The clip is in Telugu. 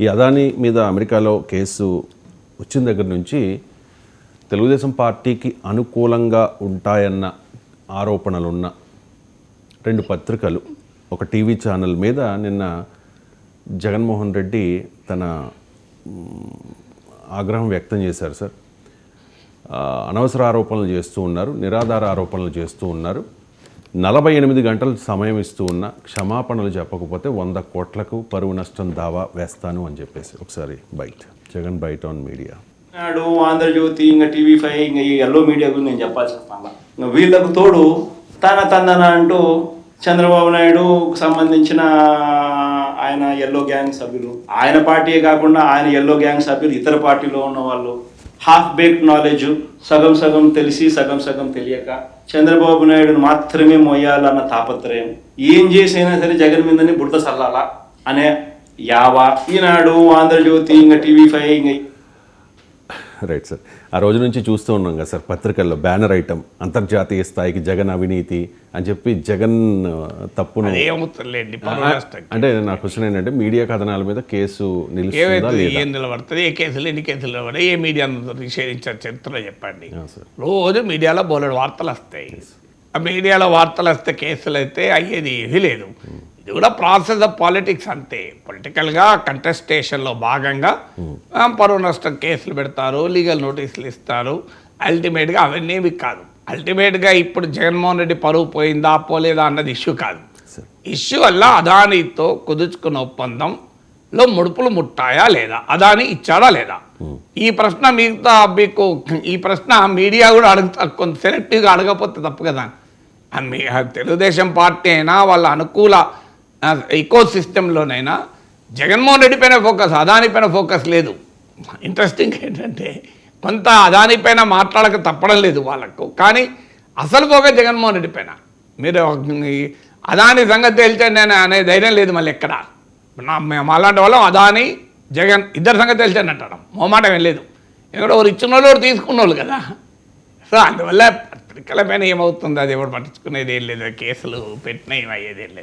ఈ అదానీ మీద అమెరికాలో కేసు వచ్చిన దగ్గర నుంచి తెలుగుదేశం పార్టీకి అనుకూలంగా ఉంటాయన్న ఆరోపణలున్న రెండు పత్రికలు ఒక టీవీ ఛానల్ మీద నిన్న జగన్మోహన్ రెడ్డి తన ఆగ్రహం వ్యక్తం చేశారు. సార్, అనవసర ఆరోపణలు చేస్తూ ఉన్నారు, నిరాధార ఆరోపణలు చేస్తూ ఉన్నారు, 48 గంటలు సమయం ఇస్తూ ఉన్న క్షమాపణలు చెప్పకపోతే 100 కోట్లకు పరువు నష్టం దావా వేస్తాను అని చెప్పేసి ఒకసారి జగన్ బైట్ ఆన్ మీడియా నాడు ఆంధ్రజ్యోతి ఇంకా టీవీ5 ఇంకా ఈ ఎల్లో మీడియా గురించి నేను చెప్పాల్సిన పనుల ఇంకా వీళ్ళకు తోడు తందన అంటూ చంద్రబాబు నాయుడుకు సంబంధించిన ఆయన ఎల్లో గ్యాంగ్ సభ్యులు, ఆయన పార్టీయే కాకుండా ఆయన ఎల్లో గ్యాంగ్ సభ్యులు ఇతర పార్టీలో ఉన్న వాళ్ళు, హాఫ్ బేక్డ్ నాలెడ్జ్, సగం సగం తెలిసి సగం సగం తెలియక చంద్రబాబు నాయుడును మాత్రమే మోయాలన్న తాపత్రయం, ఏం చేసైనా సరే జగన్ మీదని బుడత సల్లాలా అనే యావా ఈనాడు ఆంధ్రజ్యోతి ఇంకా టీవీ5 ఇంకా రైట్. సార్, ఆ రోజు నుంచి చూస్తూ ఉన్నాం కదా సార్, పత్రికల్లో బ్యానర్ ఐటమ్ అంతర్జాతీయ స్థాయికి జగన్ అవినీతి అని చెప్పి జగన్ తప్పును అంటే నా క్వశ్చన్ ఏంటంటే మీడియా కథనాల మీద కేసు నిలబడుతుంది, ఏ కేసులు ఎన్ని కేసులు నిలబడి ఏ మీడియా నిషేధించారు చరిత్రలో చెప్పండి. రోజు మీడియాలో బోలెడు వార్తలు వస్తాయి, ఆ మీడియాలో వార్తలు వస్తే కేసులు అయితే అయ్యేది ఏది లేదు. ఇది కూడా ప్రాసెస్ ఆఫ్ పాలిటిక్స్ అంతే. పొలిటికల్గా కంటెస్టేషన్లో భాగంగా పరువు నష్టం కేసులు పెడతారు, లీగల్ నోటీసులు ఇస్తారు. అల్టిమేట్గా అవన్నీ కాదు. అల్టిమేట్గా ఇప్పుడు జగన్మోహన్ రెడ్డి పరువు పోయిందా పోలేదా అన్నది ఇష్యూ కాదు. ఇష్యూ వల్ల అదానీతో కుదుర్చుకున్న ఒప్పందంలో ముడుపులు ముట్టాయా లేదా, అదానీ ఇచ్చాడా లేదా, ఈ ప్రశ్న మీకు ఈ ప్రశ్న మీడియా కూడా కొంత సెలెక్టివ్గా అడగకపోతే తప్పు కదా. తెలుగుదేశం పార్టీ అయినా వాళ్ళ అనుకూల ఈకో సిస్టంలోనైనా జగన్మోహన్ రెడ్డి పైన ఫోకస్, అదానీ పైన ఫోకస్ లేదు. ఇంట్రెస్టింగ్ ఏంటంటే కొంత అదానీ పైన మాట్లాడక తప్పడం లేదు వాళ్ళకు, కానీ అసలు ఫోకస్ జగన్మోహన్ రెడ్డి పైన. మీరు అదానీ సంగతి తెలితే నేను అనే ధైర్యం లేదు మళ్ళీ ఎక్కడ. అలాంటి వాళ్ళం అదానీ జగన్ ఇద్దరు సంగతి తెలిసాను అంటాడు, మొహమాటం ఏం లేదు. ఎక్కడో ఒకరు ఇచ్చిన వాళ్ళు తీసుకున్న వాళ్ళు కదా. సో అందువల్ల పత్రికల పైన ఏమవుతుంది అది ఎవరు పట్టించుకునేది ఏం లేదు, కేసులు పెట్టినా ఏమయ్యేది ఏం లేదు.